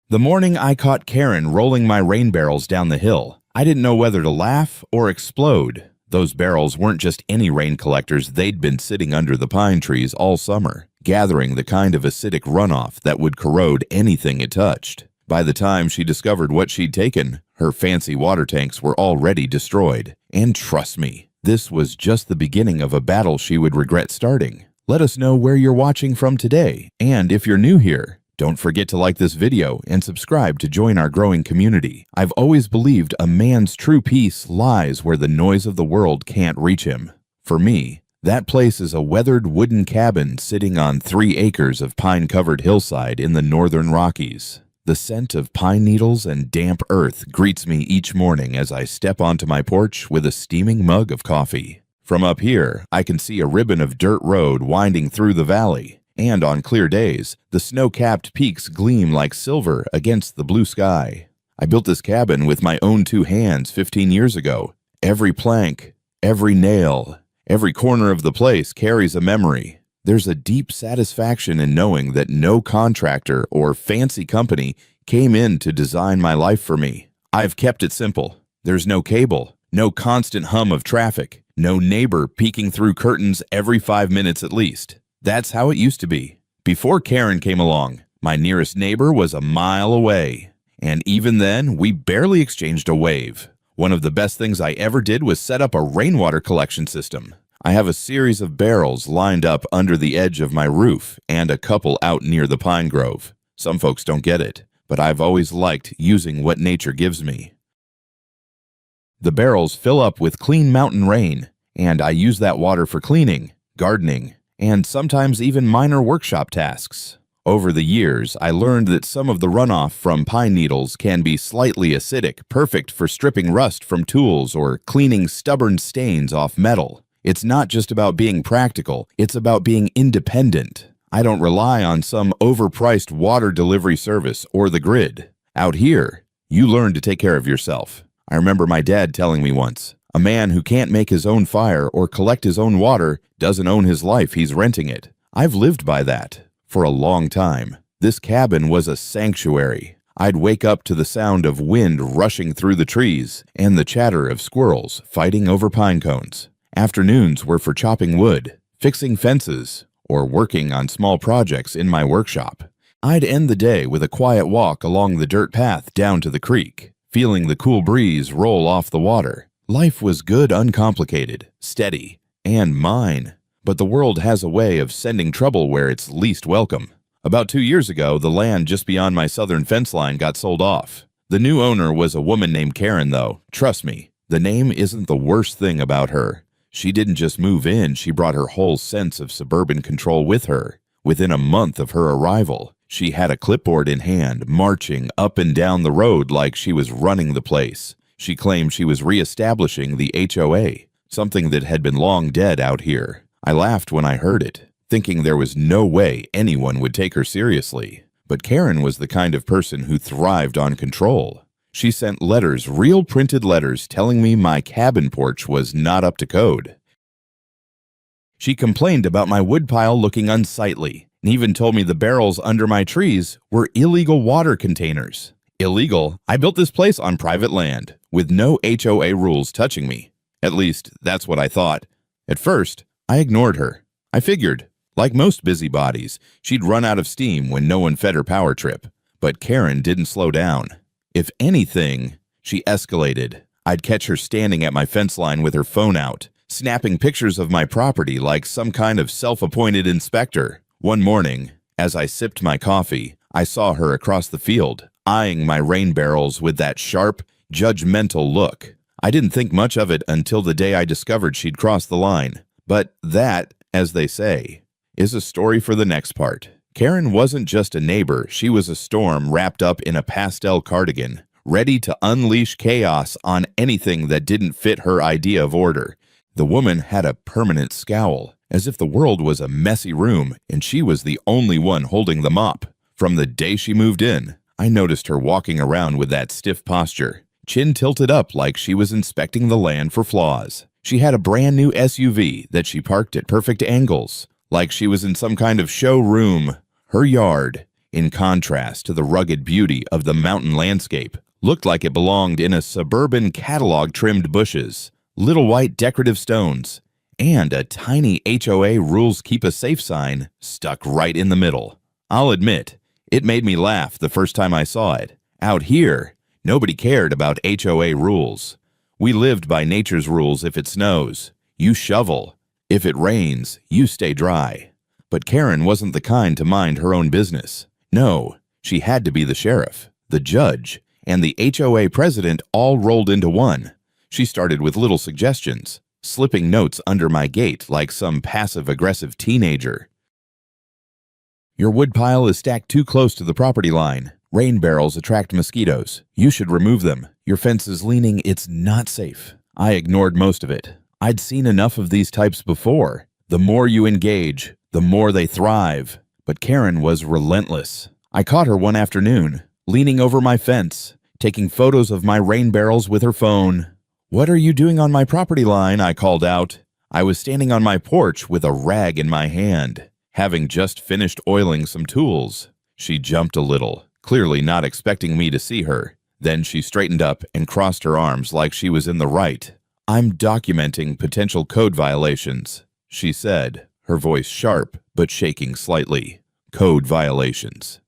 The morning I caught Karen rolling my rain barrels down the hill, I didn't know whether to laugh or explode. Those barrels weren't just any rain collectors, they'd been sitting under the pine trees all summer, gathering the kind of acidic runoff that would corrode anything it touched. By the time she discovered what she'd taken, her fancy water tanks were already destroyed. And trust me, this was just the beginning of a battle she would regret starting. Let us know where you're watching from today, and if you're new here, don't forget to like this video and subscribe to join our growing community. I've always believed a man's true peace lies where the noise of the world can't reach him. For me, that place is a weathered wooden cabin sitting on 3 acres of pine-covered hillside in the northern Rockies. The scent of pine needles and damp earth greets me each morning as I step onto my porch with a steaming mug of coffee. From up here, I can see a ribbon of dirt road winding through the valley. And on clear days, the snow-capped peaks gleam like silver against the blue sky. I built this cabin with my own 2 hands 15 years ago. Every plank, every nail, every corner of the place carries a memory. There's a deep satisfaction in knowing that no contractor or fancy company came in to design my life for me. I've kept it simple. There's no cable, no constant hum of traffic, no neighbor peeking through curtains every 5 minutes at least. That's how it used to be. Before Karen came along, my nearest neighbor was a mile away. And even then, we barely exchanged a wave. One of the best things I ever did was set up a rainwater collection system. I have a series of barrels lined up under the edge of my roof and a couple out near the pine grove. Some folks don't get it, but I've always liked using what nature gives me. The barrels fill up with clean mountain rain, and I use that water for cleaning, gardening, and sometimes even minor workshop tasks. Over the years, I learned that some of the runoff from pine needles can be slightly acidic, perfect for stripping rust from tools or cleaning stubborn stains off metal. It's not just about being practical, it's about being independent. I don't rely on some overpriced water delivery service or the grid. Out here, you learn to take care of yourself. I remember my dad telling me once, a man who can't make his own fire or collect his own water doesn't own his life, he's renting it. I've lived by that for a long time. This cabin was a sanctuary. I'd wake up to the sound of wind rushing through the trees and the chatter of squirrels fighting over pine cones. Afternoons were for chopping wood, fixing fences, or working on small projects in my workshop. I'd end the day with a quiet walk along the dirt path down to the creek, feeling the cool breeze roll off the water. Life was good, uncomplicated, steady, and mine. But the world has a way of sending trouble where it's least welcome. About 2 years ago, the land just beyond my southern fence line got sold off. The new owner was a woman named Karen, though. Trust me, the name isn't the worst thing about her. She didn't just move in, she brought her whole sense of suburban control with her. Within a month of her arrival, she had a clipboard in hand, marching up and down the road like she was running the place. She claimed she was reestablishing the HOA, something that had been long dead out here. I laughed when I heard it, thinking there was no way anyone would take her seriously. But Karen was the kind of person who thrived on control. She sent letters, real printed letters, telling me my cabin porch was not up to code. She complained about my woodpile looking unsightly, and even told me the barrels under my trees were illegal water containers. Illegal? I built this place on private land, with no HOA rules touching me. At least, that's what I thought. At first, I ignored her. I figured, like most busybodies, she'd run out of steam when no one fed her power trip. But Karen didn't slow down. If anything, she escalated. I'd catch her standing at my fence line with her phone out, snapping pictures of my property like some kind of self-appointed inspector. One morning, as I sipped my coffee, I saw her across the field, eyeing my rain barrels with that sharp, judgmental look. I didn't think much of it until the day I discovered she'd crossed the line. But that, as they say, is a story for the next part. Karen wasn't just a neighbor, she was a storm wrapped up in a pastel cardigan, ready to unleash chaos on anything that didn't fit her idea of order. The woman had a permanent scowl, as if the world was a messy room and she was the only one holding the mop. From the day she moved in, I noticed her walking around with that stiff posture, chin tilted up like she was inspecting the land for flaws. She had a brand new SUV that she parked at perfect angles, like she was in some kind of showroom. Her yard, in contrast to the rugged beauty of the mountain landscape. Looked like it belonged in a suburban catalog-trimmed bushes, little white decorative stones, and a tiny HOA rules keep a safe sign stuck right in the middle. I'll admit, it made me laugh the first time I saw it. Out here, nobody cared about HOA rules. We lived by nature's rules. If it snows, you shovel. If it rains, you stay dry. But Karen wasn't the kind to mind her own business. No, she had to be the sheriff, the judge, and the HOA president all rolled into one. She started with little suggestions, slipping notes under my gate like some passive-aggressive teenager. Your woodpile is stacked too close to the property line. Rain barrels attract mosquitoes. You should remove them. Your fence is leaning. It's not safe. I ignored most of it. I'd seen enough of these types before. The more you engage, the more they thrive. But Karen was relentless. I caught her one afternoon, leaning over my fence, taking photos of my rain barrels with her phone. "What are you doing on my property line?" I called out. I was standing on my porch with a rag in my hand, having just finished oiling some tools. She jumped a little, clearly not expecting me to see her. Then she straightened up and crossed her arms like she was in the right. "I'm documenting potential code violations," she said, her voice sharp but shaking slightly. "Code violations."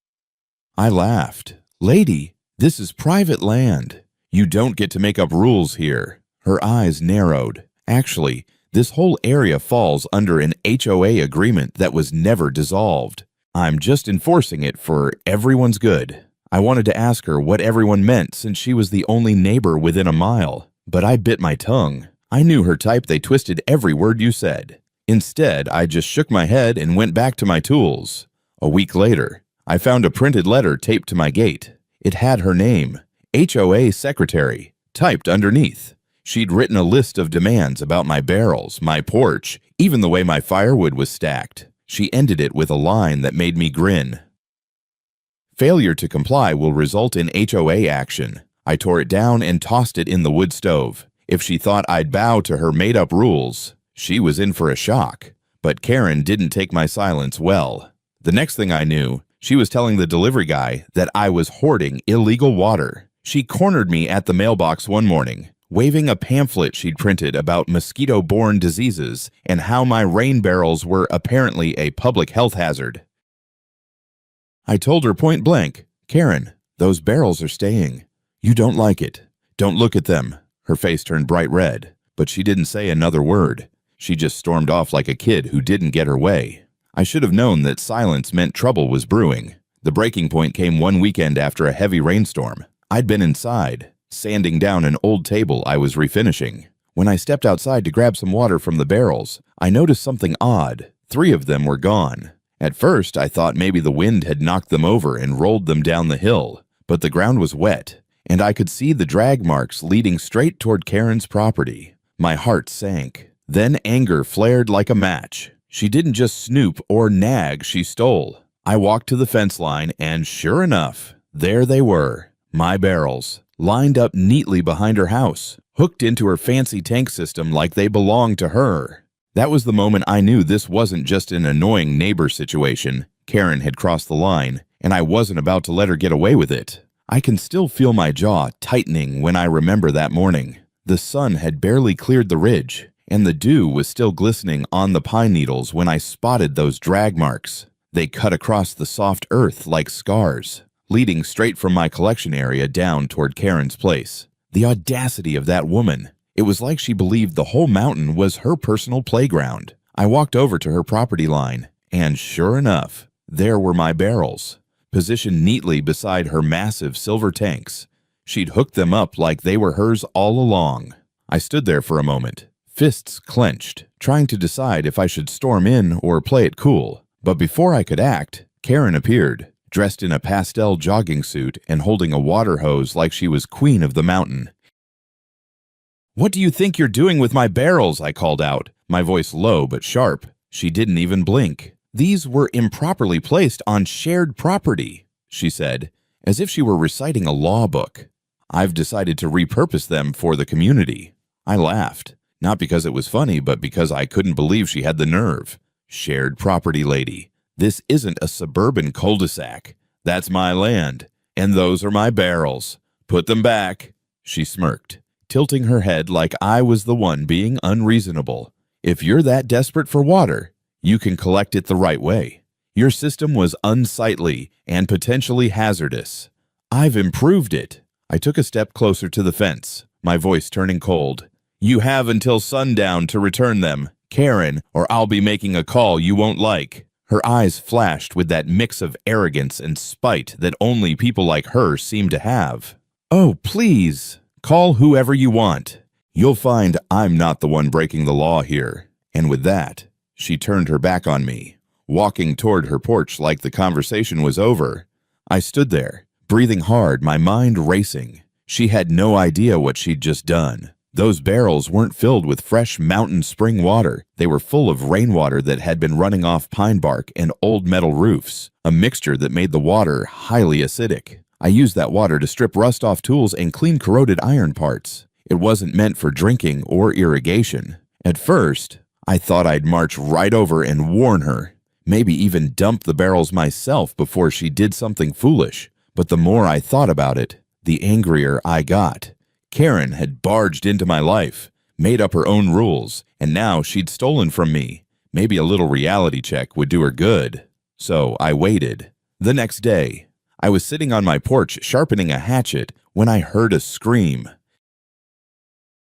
I laughed. "Lady, this is private land. You don't get to make up rules here." Her eyes narrowed. "Actually, this whole area falls under an HOA agreement that was never dissolved. I'm just enforcing it for everyone's good." I wanted to ask her what everyone meant since she was the only neighbor within a mile, but I bit my tongue. I knew her type. They twisted every word you said. Instead, I just shook my head and went back to my tools. A week later, I found a printed letter taped to my gate. It had her name, HOA Secretary, typed underneath. She'd written a list of demands about my barrels, my porch, even the way my firewood was stacked. She ended it with a line that made me grin. "Failure to comply will result in HOA action." I tore it down and tossed it in the wood stove. If she thought I'd bow to her made-up rules, she was in for a shock. But Karen didn't take my silence well. The next thing I knew, she was telling the delivery guy that I was hoarding illegal water. She cornered me at the mailbox one morning, waving a pamphlet she'd printed about mosquito-borne diseases and how my rain barrels were apparently a public health hazard. I told her point blank, "Karen, those barrels are staying. You don't like it. Don't look at them." Her face turned bright red, but she didn't say another word. She just stormed off like a kid who didn't get her way. I should have known that silence meant trouble was brewing. The breaking point came one weekend after a heavy rainstorm. I'd been inside, sanding down an old table I was refinishing. When I stepped outside to grab some water from the barrels, I noticed something odd. 3 of them were gone. At first, I thought maybe the wind had knocked them over and rolled them down the hill, but the ground was wet, and I could see the drag marks leading straight toward Karen's property. My heart sank. Then anger flared like a match. She didn't just snoop or nag, she stole. I walked to the fence line, and sure enough, there they were, my barrels, lined up neatly behind her house, hooked into her fancy tank system like they belonged to her. That was the moment I knew this wasn't just an annoying neighbor situation. Karen had crossed the line, and I wasn't about to let her get away with it. I can still feel my jaw tightening when I remember that morning. The sun had barely cleared the ridge, and the dew was still glistening on the pine needles when I spotted those drag marks. They cut across the soft earth like scars, leading straight from my collection area down toward Karen's place. The audacity of that woman. It was like she believed the whole mountain was her personal playground. I walked over to her property line, and sure enough, there were my barrels, positioned neatly beside her massive silver tanks. She'd hooked them up like they were hers all along. I stood there for a moment, fists clenched, trying to decide if I should storm in or play it cool. But before I could act, Karen appeared, dressed in a pastel jogging suit and holding a water hose like she was queen of the mountain. "What do you think you're doing with my barrels?" I called out, my voice low but sharp. She didn't even blink. "These were improperly placed on shared property," she said, as if she were reciting a law book. "I've decided to repurpose them for the community." I laughed, not because it was funny, but because I couldn't believe she had the nerve. Shared property lady. This isn't a suburban cul-de-sac. That's my land, and those are my barrels. Put them back." She smirked, tilting her head like I was the one being unreasonable. "If you're that desperate for water, you can collect it the right way. Your system was unsightly and potentially hazardous. I've improved it." I took a step closer to the fence, my voice turning cold. "You have until sundown to return them, Karen, or I'll be making a call you won't like." Her eyes flashed with that mix of arrogance and spite that only people like her seem to have. "Oh, please, call whoever you want. You'll find I'm not the one breaking the law here." And with that, she turned her back on me, walking toward her porch like the conversation was over. I stood there, breathing hard, my mind racing. She had no idea what she'd just done. Those barrels weren't filled with fresh mountain spring water. They were full of rainwater that had been running off pine bark and old metal roofs, a mixture that made the water highly acidic. I used that water to strip rust off tools and clean corroded iron parts. It wasn't meant for drinking or irrigation. At first, I thought I'd march right over and warn her, maybe even dump the barrels myself before she did something foolish. But the more I thought about it, the angrier I got. Karen had barged into my life, made up her own rules, and now she'd stolen from me. Maybe a little reality check would do her good. So I waited. The next day, I was sitting on my porch sharpening a hatchet when I heard a scream.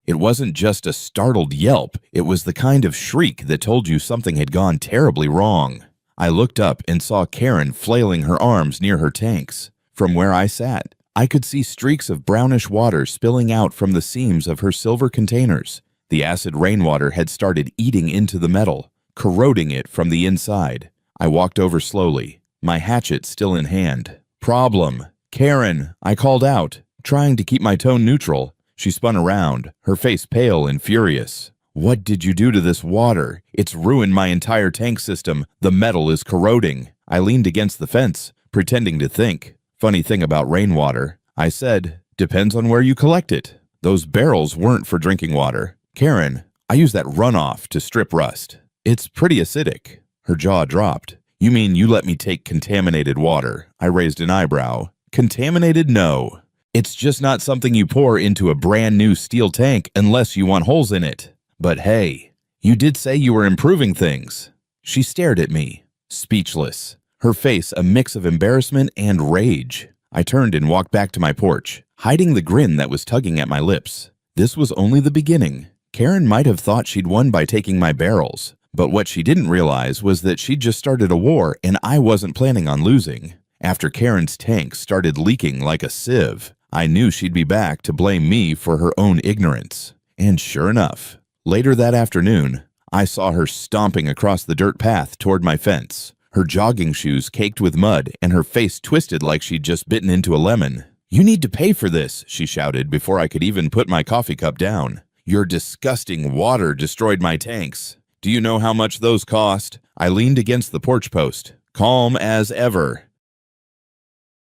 It wasn't just a startled yelp, it was the kind of shriek that told you something had gone terribly wrong. I looked up and saw Karen flailing her arms near her tanks. From where I sat, I could see streaks of brownish water spilling out from the seams of her silver containers. The acid rainwater had started eating into the metal, corroding it from the inside. I walked over slowly, my hatchet still in hand. "Problem, Karen," I called out, trying to keep my tone neutral. She spun around, her face pale and furious. "What did you do to this water? It's ruined my entire tank system. The metal is corroding." I leaned against the fence, pretending to think. "Funny thing about rainwater," I said, "depends on where you collect it. Those barrels weren't for drinking water. Karen, I use that runoff to strip rust. It's pretty acidic." Her jaw dropped. "You mean you let me take contaminated water?" I raised an eyebrow. "Contaminated? No. It's just not something you pour into a brand new steel tank unless you want holes in it. But hey, you did say you were improving things." She stared at me, speechless, her face a mix of embarrassment and rage. I turned and walked back to my porch, hiding the grin that was tugging at my lips. This was only the beginning. Karen might have thought she'd won by taking my barrels, but what she didn't realize was that she'd just started a war and I wasn't planning on losing. After Karen's tank started leaking like a sieve, I knew she'd be back to blame me for her own ignorance. And sure enough, later that afternoon, I saw her stomping across the dirt path toward my fence, her jogging shoes caked with mud and her face twisted like she'd just bitten into a lemon. "You need to pay for this," she shouted before I could even put my coffee cup down. "Your disgusting water destroyed my tanks. Do you know how much those cost?" I leaned against the porch post, calm as ever.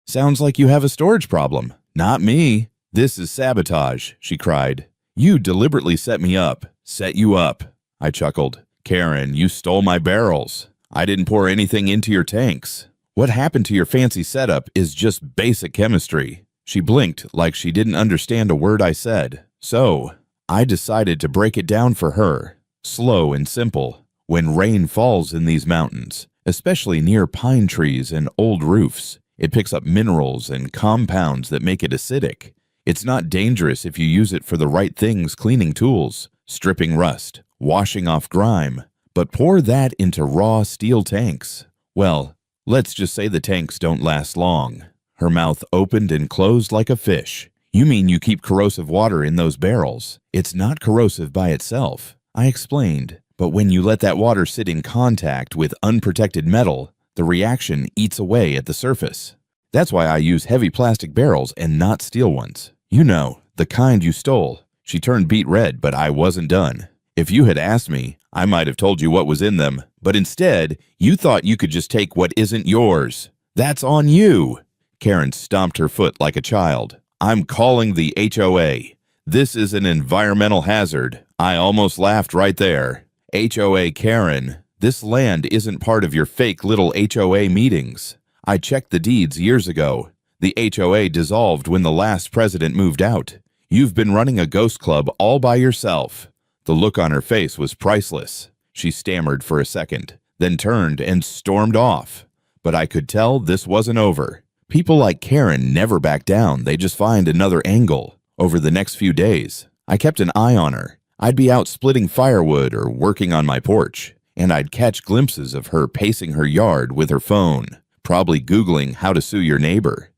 "Sounds like you have a storage problem." "Not me. This is sabotage," she cried. "You deliberately set me up." "Set you up," I chuckled. "Karen, you stole my barrels. I didn't pour anything into your tanks. What happened to your fancy setup is just basic chemistry." She blinked like she didn't understand a word I said. So, I decided to break it down for her. Slow and simple. When rain falls in these mountains, especially near pine trees and old roofs, it picks up minerals and compounds that make it acidic. It's not dangerous if you use it for the right things, cleaning tools, stripping rust, washing off grime. But pour that into raw steel tanks. Well, let's just say the tanks don't last long. Her mouth opened and closed like a fish. "You mean you keep corrosive water in those barrels? It's not corrosive by itself," I explained. "But when you let that water sit in contact with unprotected metal, the reaction eats away at the surface. That's why I use heavy plastic barrels and not steel ones. You know, the kind you stole." She turned beet red, but I wasn't done. "If you had asked me, I might have told you what was in them, but instead, you thought you could just take what isn't yours. That's on you." Karen stomped her foot like a child. "I'm calling the HOA. This is an environmental hazard." I almost laughed right there. "HOA Karen, this land isn't part of your fake little HOA meetings. I checked the deeds years ago. The HOA dissolved when the last president moved out. You've been running a ghost club all by yourself." The look on her face was priceless. She stammered for a second, then turned and stormed off. But I could tell this wasn't over. People like Karen never back down, they just find another angle. Over the next few days, I kept an eye on her. I'd be out splitting firewood or working on my porch, and I'd catch glimpses of her pacing her yard with her phone, probably Googling how to sue your neighbor.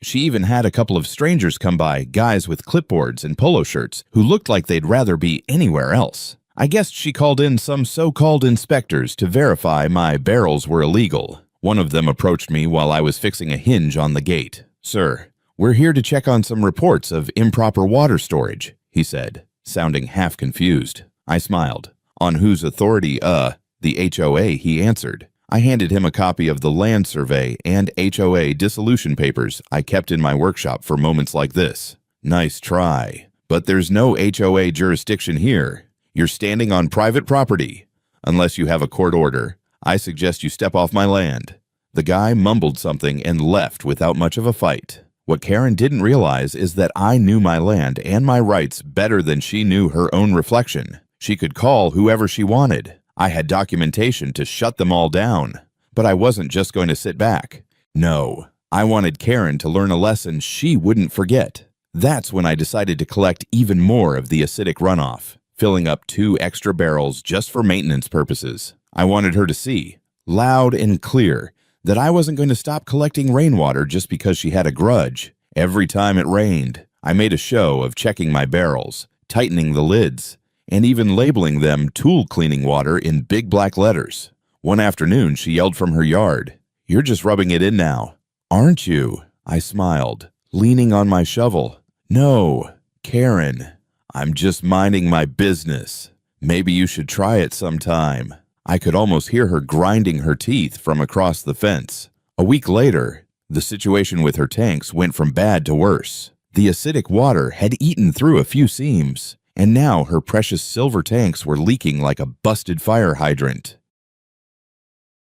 She even had a couple of strangers come by, guys with clipboards and polo shirts, who looked like they'd rather be anywhere else. I guess she called in some so-called inspectors to verify my barrels were illegal. One of them approached me while I was fixing a hinge on the gate. "Sir, we're here to check on some reports of improper water storage," he said, sounding half confused. I smiled. "On whose authority, the HOA," he answered. I handed him a copy of the land survey and HOA dissolution papers I kept in my workshop for moments like this. "Nice try. But there's no HOA jurisdiction here. You're standing on private property. Unless you have a court order, I suggest you step off my land." The guy mumbled something and left without much of a fight. What Karen didn't realize is that I knew my land and my rights better than she knew her own reflection. She could call whoever she wanted. I had documentation to shut them all down. But I wasn't just going to sit back. No, I wanted Karen to learn a lesson she wouldn't forget. That's when I decided to collect even more of the acidic runoff, filling up 2 extra barrels just for maintenance purposes. I wanted her to see, loud and clear, that I wasn't going to stop collecting rainwater just because she had a grudge. Every time it rained, I made a show of checking my barrels, tightening the lids, and even labeling them tool cleaning water in big black letters. One afternoon, she yelled from her yard, "You're just rubbing it in now, aren't you?" I smiled, leaning on my shovel. "No, Karen, I'm just minding my business. Maybe you should try it sometime." I could almost hear her grinding her teeth from across the fence. A week later, the situation with her tanks went from bad to worse. The acidic water had eaten through a few seams, and now her precious silver tanks were leaking like a busted fire hydrant.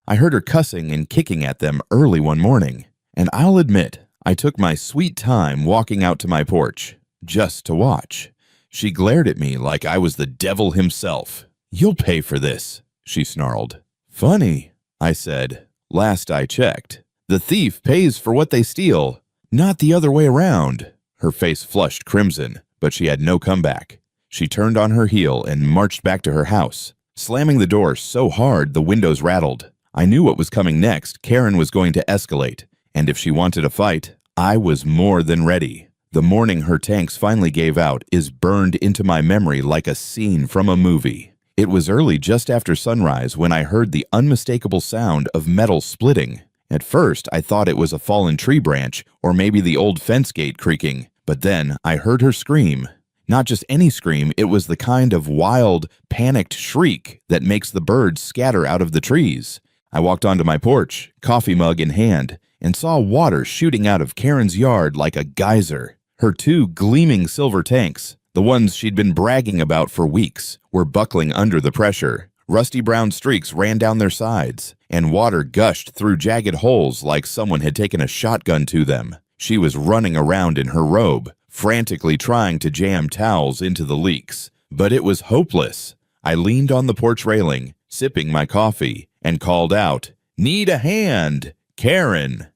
I heard her cussing and kicking at them early one morning, and I'll admit, I took my sweet time walking out to my porch, just to watch. She glared at me like I was the devil himself. "You'll pay for this," she snarled. "Funny," I said. "Last I checked, the thief pays for what they steal, not the other way around." Her face flushed crimson, but she had no comeback. She turned on her heel and marched back to her house, slamming the door so hard the windows rattled. I knew what was coming next. Karen was going to escalate, and if she wanted a fight, I was more than ready. The morning her tanks finally gave out is burned into my memory like a scene from a movie. It was early just after sunrise when I heard the unmistakable sound of metal splitting. At first, I thought it was a fallen tree branch or maybe the old fence gate creaking, but then I heard her scream. Not just any scream, it was the kind of wild, panicked shriek that makes the birds scatter out of the trees. I walked onto my porch, coffee mug in hand, and saw water shooting out of Karen's yard like a geyser. Her 2 gleaming silver tanks, the ones she'd been bragging about for weeks, were buckling under the pressure. Rusty brown streaks ran down their sides, and water gushed through jagged holes like someone had taken a shotgun to them. She was running around in her robe, frantically trying to jam towels into the leaks. But it was hopeless. I leaned on the porch railing, sipping my coffee, and called out, "Need a hand, Karen!"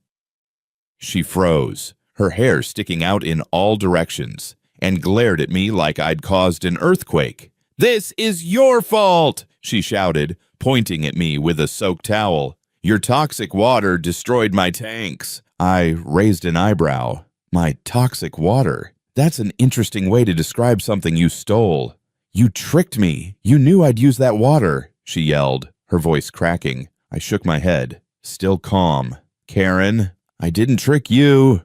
She froze, her hair sticking out in all directions, and glared at me like I'd caused an earthquake. "This is your fault!" she shouted, pointing at me with a soaked towel. "Your toxic water destroyed my tanks." I raised an eyebrow. "My toxic water? That's an interesting way to describe something you stole." "You tricked me. You knew I'd use that water," she yelled, her voice cracking. I shook my head, still calm. "Karen, I didn't trick you.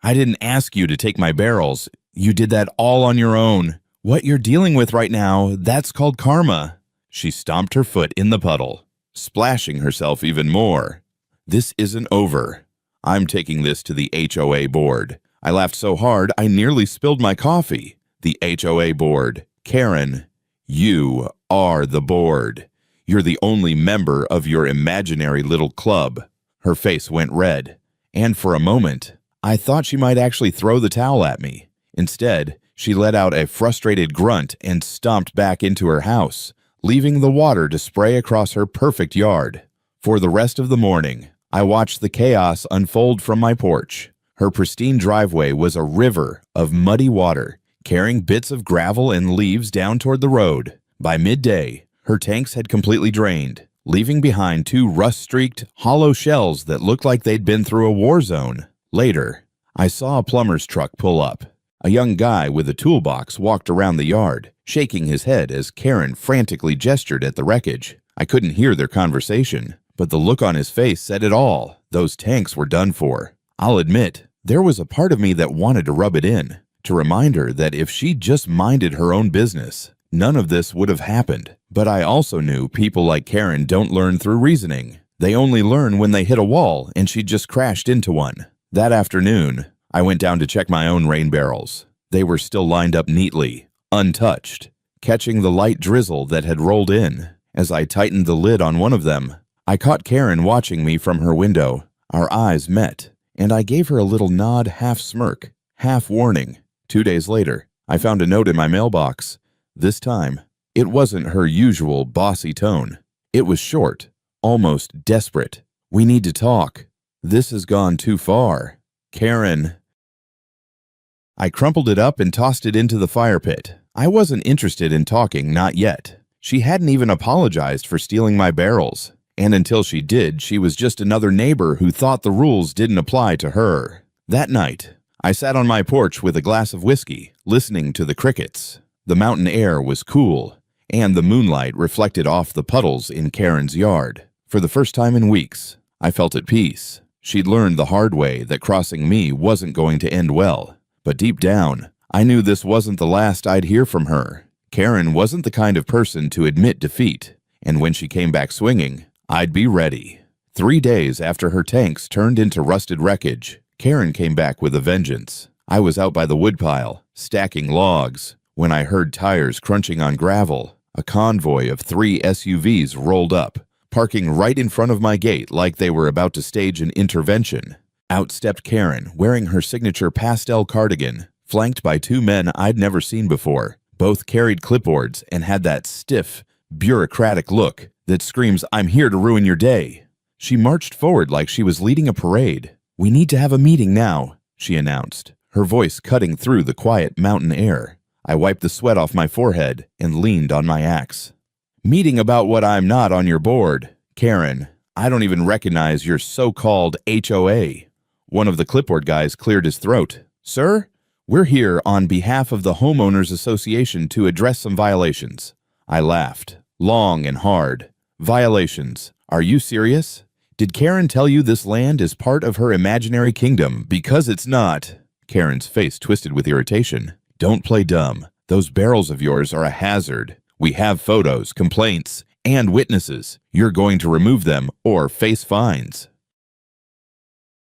I didn't ask you to take my barrels. You did that all on your own. What you're dealing with right now, that's called karma." She stomped her foot in the puddle, splashing herself even more. "This isn't over. I'm taking this to the HOA board." I laughed so hard I nearly spilled my coffee. The HOA board. Karen, you are the board. You're the only member of your imaginary little club." Her face went red, and for a moment, I thought she might actually throw the towel at me. Instead, she let out a frustrated grunt and stomped back into her house, leaving the water to spray across her perfect yard. For the rest of the morning, I watched the chaos unfold from my porch. Her pristine driveway was a river of muddy water, carrying bits of gravel and leaves down toward the road. By midday, her tanks had completely drained, leaving behind two rust-streaked, hollow shells that looked like they'd been through a war zone. Later, I saw a plumber's truck pull up. A young guy with a toolbox walked around the yard, shaking his head as Karen frantically gestured at the wreckage. I couldn't hear their conversation, but the look on his face said it all. Those tanks were done for. I'll admit, there was a part of me that wanted to rub it in, to remind her that if she just minded her own business, none of this would have happened. But I also knew people like Karen don't learn through reasoning. They only learn when they hit a wall, and she just crashed into one. That afternoon, I went down to check my own rain barrels. They were still lined up neatly, untouched, catching the light drizzle that had rolled in. As I tightened the lid on one of them, I caught Karen watching me from her window. Our eyes met, and I gave her a little nod, half smirk, half warning. 2 days later, I found a note in my mailbox. This time, it wasn't her usual bossy tone. It was short, almost desperate. "We need to talk. This has gone too far. Karen." I crumpled it up and tossed it into the fire pit. I wasn't interested in talking, not yet. She hadn't even apologized for stealing my barrels. And until she did, she was just another neighbor who thought the rules didn't apply to her. That night, I sat on my porch with a glass of whiskey, listening to the crickets. The mountain air was cool, and the moonlight reflected off the puddles in Karen's yard. For the first time in weeks, I felt at peace. She'd learned the hard way that crossing me wasn't going to end well. But deep down, I knew this wasn't the last I'd hear from her. Karen wasn't the kind of person to admit defeat, and when she came back swinging, I'd be ready. 3 days after her tanks turned into rusted wreckage, Karen came back with a vengeance. I was out by the woodpile, stacking logs, when I heard tires crunching on gravel. A convoy of 3 SUVs rolled up, parking right in front of my gate like they were about to stage an intervention. Out stepped Karen, wearing her signature pastel cardigan, flanked by 2 men I'd never seen before. Both carried clipboards and had that stiff, bureaucratic look that screams, "I'm here to ruin your day." She marched forward like she was leading a parade. "We need to have a meeting now," she announced, her voice cutting through the quiet mountain air. I wiped the sweat off my forehead and leaned on my axe. "Meeting about what I'm not on your board. Karen, I don't even recognize your so-called HOA." One of the clipboard guys cleared his throat. "Sir, we're here on behalf of the Homeowners Association to address some violations." I laughed, long and hard. "Violations? Are you serious? Did Karen tell you this land is part of her imaginary kingdom? Because it's not." Karen's face twisted with irritation. "Don't play dumb. Those barrels of yours are a hazard. We have photos, complaints, and witnesses. You're going to remove them or face fines."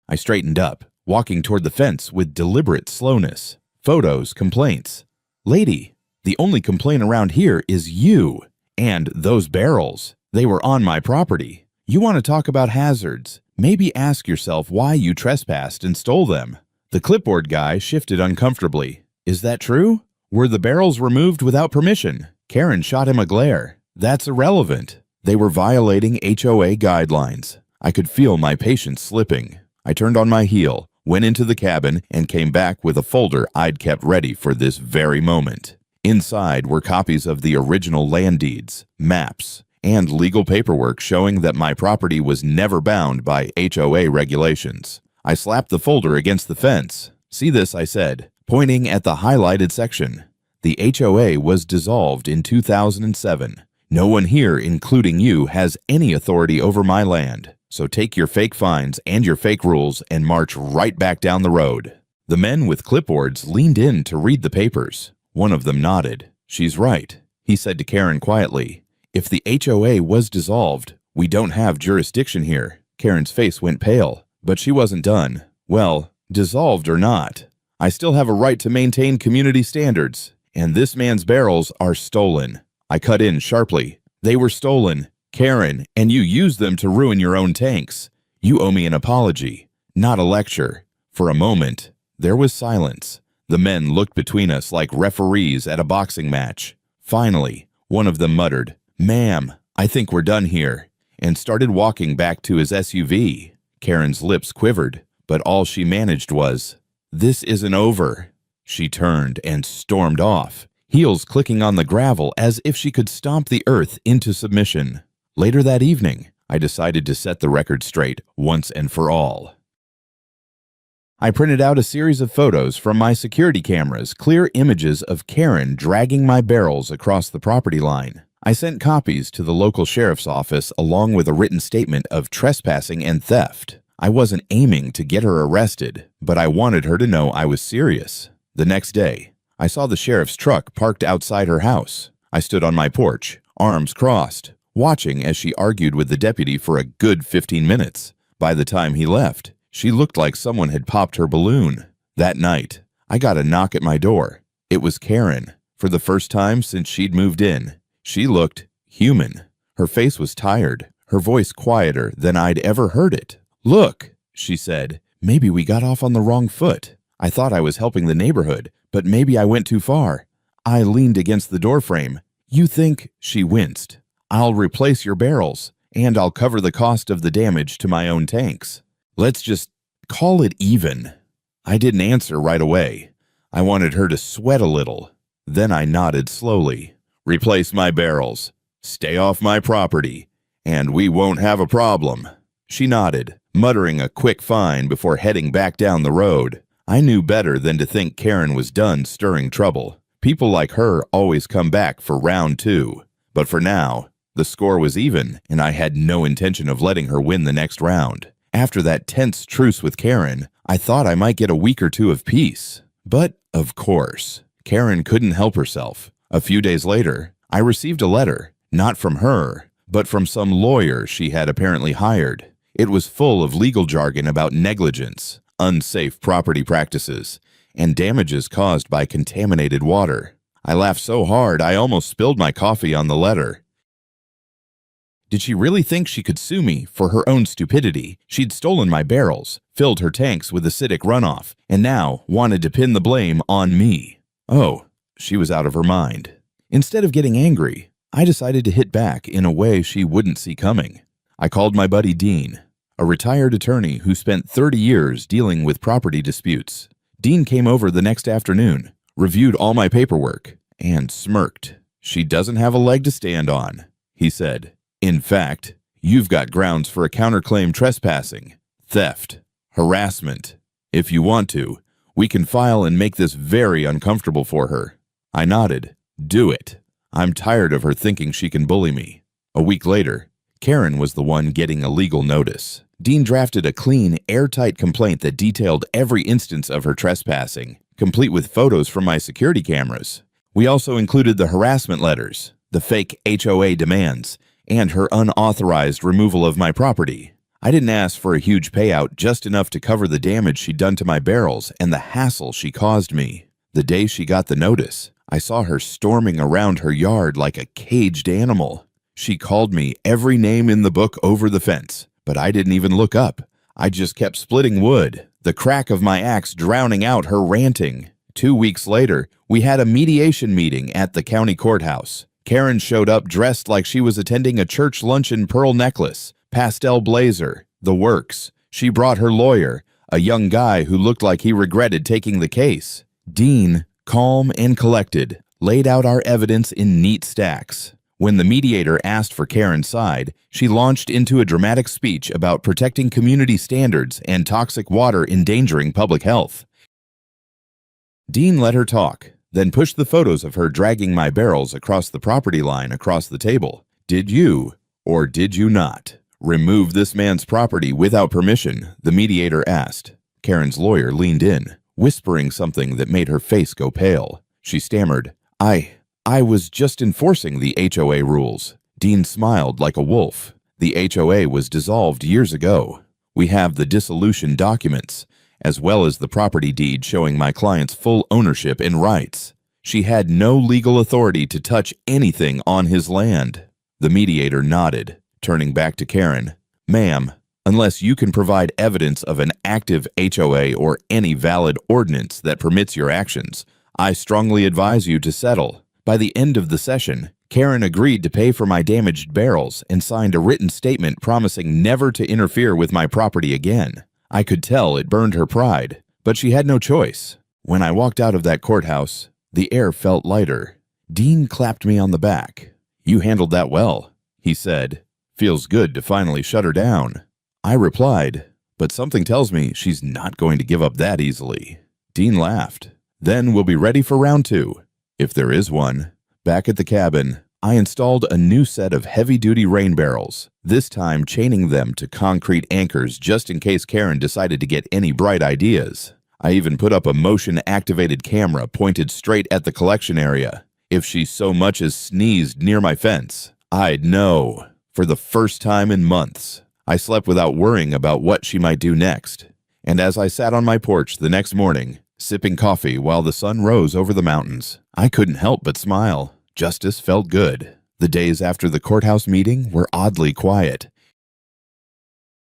I straightened up, walking toward the fence with deliberate slowness. "Photos, complaints. Lady, the only complaint around here is you. And those barrels. They were on my property. You want to talk about hazards? Maybe ask yourself why you trespassed and stole them." The clipboard guy shifted uncomfortably. "Is that true? Were the barrels removed without permission?" Karen shot him a glare. "That's irrelevant. They were violating HOA guidelines." I could feel my patience slipping. I turned on my heel, went into the cabin, and came back with a folder I'd kept ready for this very moment. Inside were copies of the original land deeds, maps, and legal paperwork showing that my property was never bound by HOA regulations. I slapped the folder against the fence. "See this," I said, pointing at the highlighted section. "The HOA was dissolved in 2007. No one here, including you, has any authority over my land. So take your fake fines and your fake rules and march right back down the road." The men with clipboards leaned in to read the papers. One of them nodded. "She's right," he said to Karen quietly. "If the HOA was dissolved, we don't have jurisdiction here." Karen's face went pale, but she wasn't done. "Well, dissolved or not, I still have a right to maintain community standards, and this man's barrels are stolen." I cut in sharply. "They were stolen. Karen, and you use them to ruin your own tanks. You owe me an apology, not a lecture." For a moment, there was silence. The men looked between us like referees at a boxing match. Finally, one of them muttered, "Ma'am, I think we're done here," and started walking back to his SUV. Karen's lips quivered, but all she managed was, "This isn't over." She turned and stormed off, heels clicking on the gravel as if she could stomp the earth into submission. Later that evening, I decided to set the record straight once and for all. I printed out a series of photos from my security cameras, clear images of Karen dragging my barrels across the property line. I sent copies to the local sheriff's office along with a written statement of trespassing and theft. I wasn't aiming to get her arrested, but I wanted her to know I was serious. The next day, I saw the sheriff's truck parked outside her house. I stood on my porch, arms crossed, watching as she argued with the deputy for a good 15 minutes. By the time he left, she looked like someone had popped her balloon. That night, I got a knock at my door. It was Karen. For the first time since she'd moved in, she looked human. Her face was tired, her voice quieter than I'd ever heard it. "Look," she said, "maybe we got off on the wrong foot. I thought I was helping the neighborhood, but maybe I went too far." I leaned against the doorframe. "You think," she winced, "I'll replace your barrels, and I'll cover the cost of the damage to my own tanks. Let's just call it even." I didn't answer right away. I wanted her to sweat a little. Then I nodded slowly. "Replace my barrels, stay off my property, and we won't have a problem." She nodded, muttering a quick fine before heading back down the road. I knew better than to think Karen was done stirring trouble. People like her always come back for round two. But for now, the score was even, and I had no intention of letting her win the next round. After that tense truce with Karen, I thought I might get a week or two of peace. But, of course, Karen couldn't help herself. A few days later, I received a letter, not from her, but from some lawyer she had apparently hired. It was full of legal jargon about negligence, unsafe property practices, and damages caused by contaminated water. I laughed so hard I almost spilled my coffee on the letter. Did she really think she could sue me for her own stupidity? She'd stolen my barrels, filled her tanks with acidic runoff, and now wanted to pin the blame on me. Oh, she was out of her mind. Instead of getting angry, I decided to hit back in a way she wouldn't see coming. I called my buddy Dean, a retired attorney who spent 30 years dealing with property disputes. Dean came over the next afternoon, reviewed all my paperwork, and smirked. "She doesn't have a leg to stand on," he said. "In fact, you've got grounds for a counterclaim trespassing, theft, harassment. If you want to, we can file and make this very uncomfortable for her." I nodded. "Do it. I'm tired of her thinking she can bully me." A week later, Karen was the one getting a legal notice. Dean drafted a clean, airtight complaint that detailed every instance of her trespassing, complete with photos from my security cameras. We also included the harassment letters, the fake HOA demands, and her unauthorized removal of my property. I didn't ask for a huge payout, just enough to cover the damage she'd done to my barrels and the hassle she caused me. The day she got the notice, I saw her storming around her yard like a caged animal. She called me every name in the book over the fence, but I didn't even look up. I just kept splitting wood, the crack of my axe drowning out her ranting. 2 weeks later, we had a mediation meeting at the county courthouse. Karen showed up dressed like she was attending a church luncheon, pearl necklace, pastel blazer, the works. She brought her lawyer, a young guy who looked like he regretted taking the case. Dean, calm and collected, laid out our evidence in neat stacks. When the mediator asked for Karen's side, she launched into a dramatic speech about protecting community standards and toxic water endangering public health. Dean let her talk, then pushed the photos of her dragging my barrels across the property line across the table. "Did you, or did you not, remove this man's property without permission?" the mediator asked. Karen's lawyer leaned in, whispering something that made her face go pale. She stammered, I was just enforcing the HOA rules." Dean smiled like a wolf. "The HOA was dissolved years ago. We have the dissolution documents, as well as the property deed showing my client's full ownership and rights. She had no legal authority to touch anything on his land." The mediator nodded. turning back to Karen. "Ma'am, unless you can provide evidence of an active HOA or any valid ordinance that permits your actions, I strongly advise you to settle." By the end of the session, Karen agreed to pay for my damaged barrels and signed a written statement promising never to interfere with my property again. I could tell it burned her pride, but she had no choice. When I walked out of that courthouse, the air felt lighter. Dean clapped me on the back. "You handled that well," he said. "Feels good to finally shut her down." I replied, "But something tells me she's not going to give up that easily." Dean laughed. "Then we'll be ready for round 2, if there is one." Back at the cabin, I installed a new set of heavy-duty rain barrels, this time chaining them to concrete anchors just in case Karen decided to get any bright ideas. I even put up a motion-activated camera pointed straight at the collection area. If she so much as sneezed near my fence, I'd know. For the first time in months, I slept without worrying about what she might do next. And as I sat on my porch the next morning, sipping coffee while the sun rose over the mountains, I couldn't help but smile. Justice felt good. The days after the courthouse meeting were oddly quiet.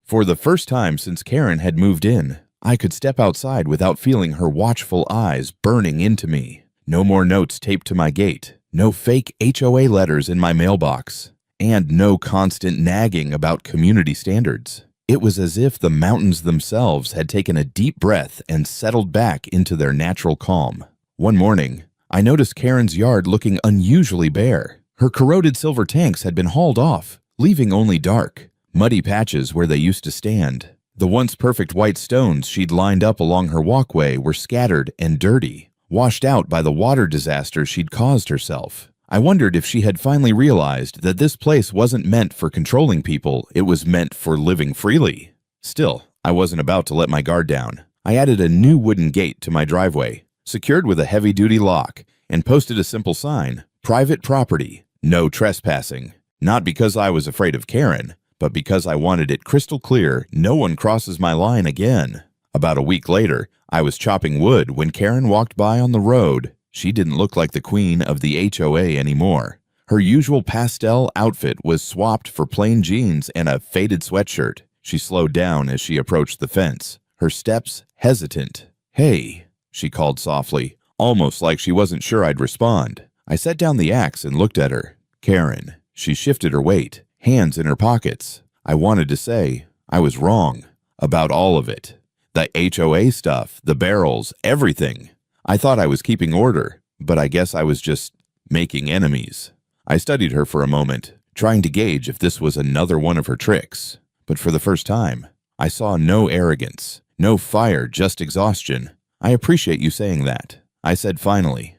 For the first time since Karen had moved in, I could step outside without feeling her watchful eyes burning into me. No more notes taped to my gate, no fake HOA letters in my mailbox, and no constant nagging about community standards. It was as if the mountains themselves had taken a deep breath and settled back into their natural calm. One morning, I noticed Karen's yard looking unusually bare. Her corroded silver tanks had been hauled off, leaving only dark, muddy patches where they used to stand. The once perfect white stones she'd lined up along her walkway were scattered and dirty, washed out by the water disaster she'd caused herself. I wondered if she had finally realized that this place wasn't meant for controlling people, it was meant for living freely. Still, I wasn't about to let my guard down. I added a new wooden gate to my driveway, secured with a heavy-duty lock, and posted a simple sign, "Private property, no trespassing." Not because I was afraid of Karen, but because I wanted it crystal clear no one crosses my line again. About a week later, I was chopping wood when Karen walked by on the road. She didn't look like the queen of the HOA anymore. Her usual pastel outfit was swapped for plain jeans and a faded sweatshirt. She slowed down as she approached the fence, her steps hesitant. "Hey," she called softly, almost like she wasn't sure I'd respond. I set down the axe and looked at her. "Karen." She shifted her weight, hands in her pockets. I wanted to say I was wrong about all of it. The HOA stuff, the barrels, everything. I thought I was keeping order, but I guess I was just making enemies. I studied her for a moment, trying to gauge if this was another one of her tricks. But for the first time, I saw no arrogance, no fire, just exhaustion. "I appreciate you saying that," I said finally.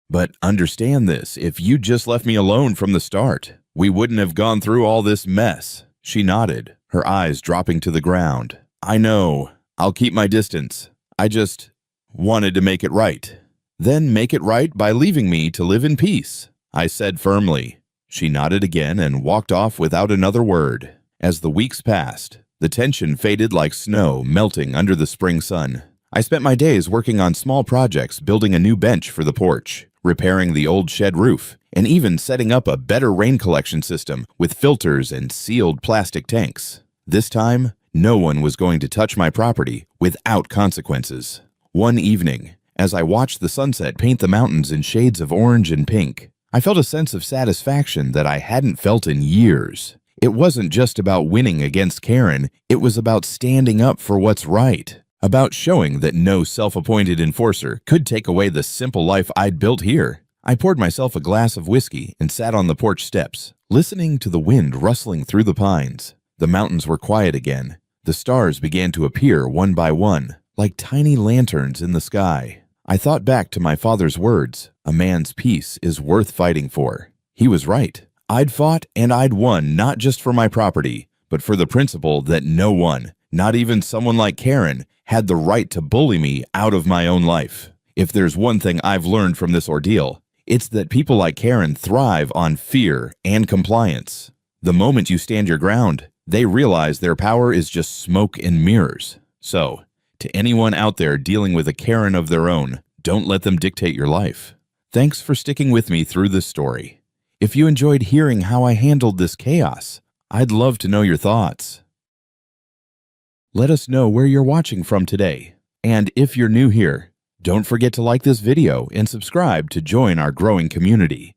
"But understand this, if you just left me alone from the start, we wouldn't have gone through all this mess." She nodded, her eyes dropping to the ground. "I know. I'll keep my distance. I just wanted to make it right." "Then make it right by leaving me to live in peace," I said firmly. She nodded again and walked off without another word. As the weeks passed, the tension faded like snow melting under the spring sun. I spent my days working on small projects, building a new bench for the porch, repairing the old shed roof, and even setting up a better rain collection system with filters and sealed plastic tanks. This time, no one was going to touch my property without consequences. One evening, as I watched the sunset paint the mountains in shades of orange and pink, I felt a sense of satisfaction that I hadn't felt in years. It wasn't just about winning against Karen, it was about standing up for what's right, about showing that no self-appointed enforcer could take away the simple life I'd built here. I poured myself a glass of whiskey and sat on the porch steps, listening to the wind rustling through the pines. The mountains were quiet again. The stars began to appear one by one, like tiny lanterns in the sky. I thought back to my father's words, "A man's peace is worth fighting for." He was right. I'd fought and I'd won not just for my property, but for the principle that no one, not even someone like Karen, had the right to bully me out of my own life. If there's one thing I've learned from this ordeal, it's that people like Karen thrive on fear and compliance. The moment you stand your ground, they realize their power is just smoke and mirrors. So, to anyone out there dealing with a Karen of their own, don't let them dictate your life. Thanks for sticking with me through this story. If you enjoyed hearing how I handled this chaos, I'd love to know your thoughts. Let us know where you're watching from today. And if you're new here, don't forget to like this video and subscribe to join our growing community.